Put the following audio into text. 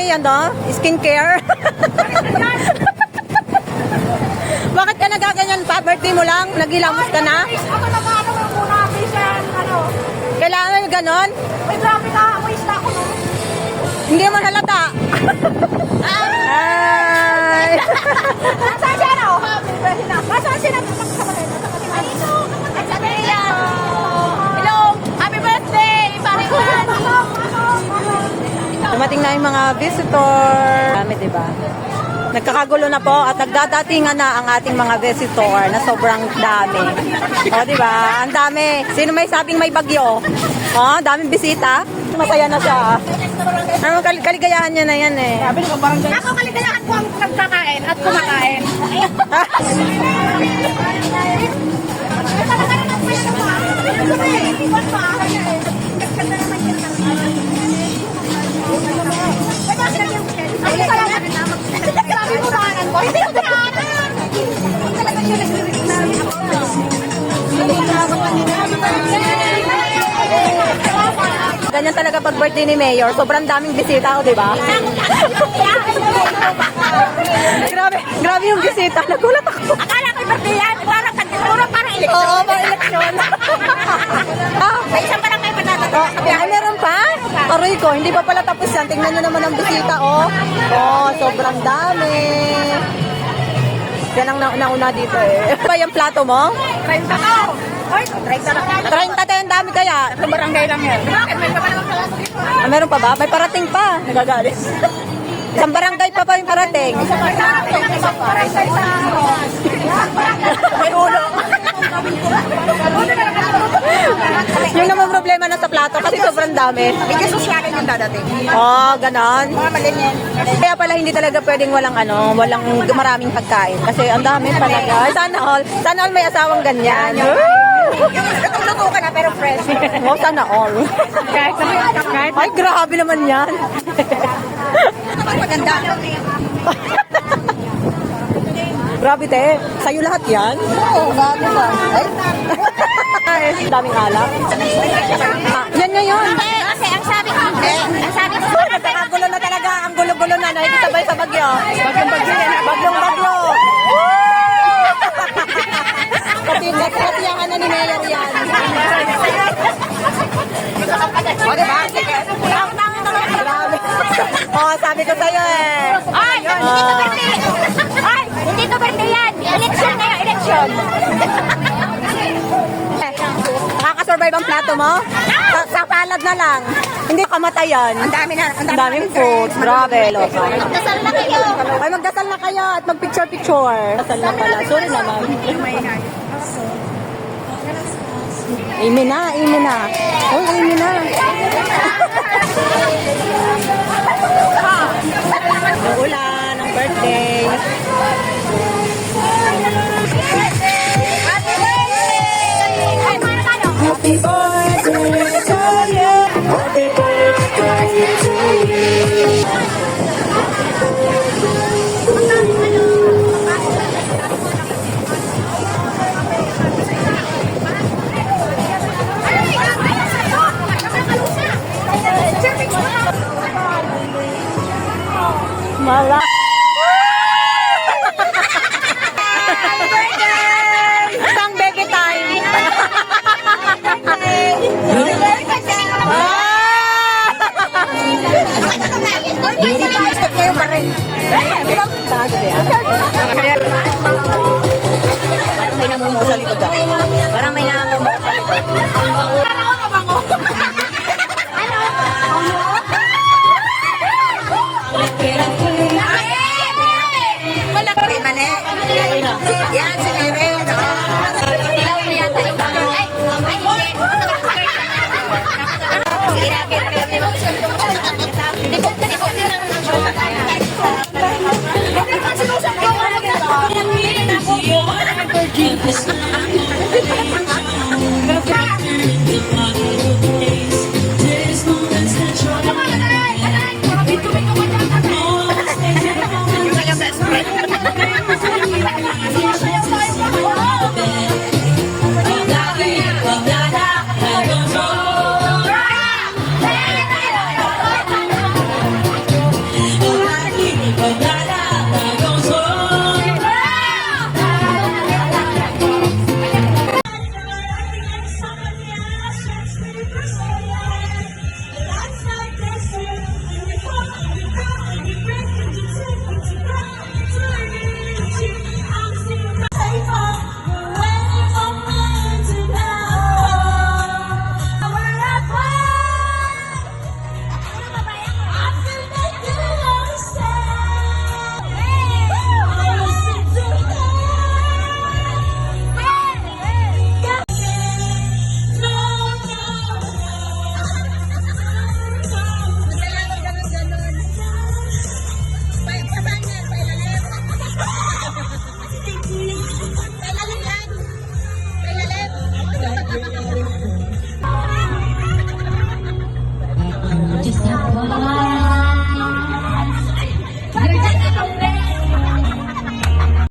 may skincare. Bakit ka nagaganyan pa? Birthday mo lang? Naghilamos ka na? Ako nag-ano muna, bisan, Kailangan ganon? May grabe na, waste ako no. Hindi mo halata. Ay! Nasaan siya na? Nasaan siya na? Hello! Happy birthday! Pare ko! Dumating na yung mga visitor. Dami, diba? Nagkakagulo na po at nagdadatingan na ang ating mga visitor na sobrang dami. O, diba? Ang dami. Sino may sabing may bagyo? O, daming bisita. Masaya na siya. Ano, kaligayahan niya na yan eh. Ako kaligayahan ko ang nagkakain at kumakain. Ganyan talaga pag birthday ni Mayor. Sobrang daming bisita, di ba? Grabe yung bisita. Nagulat ako. Akala ko yung birthday yan. Parang kandidatura, parang eleksyon. Oo, parang eleksyon. May isang parang may patata. Ay, meron pa? Aroy ko, hindi pa pala tapos yan. Tingnan nyo naman ang bisita, oh. Oh, sobrang dami. Yan ang nauna dito eh. Ano ba yung plato mo? 30 to. Oy, 30 na. 30 tayo, ang dami kaya. Sa barangay lang yan. Bakit may papalang sa dito? Ah, meron pa ba? May parating pa. Nagagalit. Isang barangay pa yung parating. May ulo. Yung naman problema na sa plato kasi sobrang dami. Hindi sosyalin yung dadating. Oh, ganon. Mga malinyan. Kaya pala hindi talaga pwedeng walang maraming pagkain. Kasi ang dami talaga. Sana all may asawang ganyan. Yung luto ka na pero fresh. Oh, sana all. Ay, grabe naman yan. Maganda. Grabe te. Sa'yo lahat yan? Oo, gago ba? Ay, daming alak. Yan ngayon. Kasi ang sabi ko, Nagkakagulo na talaga. Ang gulo-gulo na. Nakikisabay sa bagyo. Bagyong bagyo. Kasi nagkatiyahan na ni Mayor yan. O, diba? Sige. Grabe. Oh, sabi ko sa'yo eh. Ay, hindi to birthday. Ay, hindi to birthday yan. Election ngayon, election. Nakakasurvive ang plato mo? Sa salad na lang. Hindi kamatayan. Ang dami na. Ang daming food. Grabe, loka. Dasal na kayo. Ay, magdasal na kayo at mag-picture-picture. Dasal na pala. Sorry naman. Amen na, amen na. Oh, amen na. Yung ulan, ang birthday. Happy birthday to you. Happy birthday to you. Mala. Isang baby time. May namumuo sa likod daw. Parang may namumuo sa likod. Malaki man eh. Yan, si Mary. Ilaw mo yan. Ay, hindi.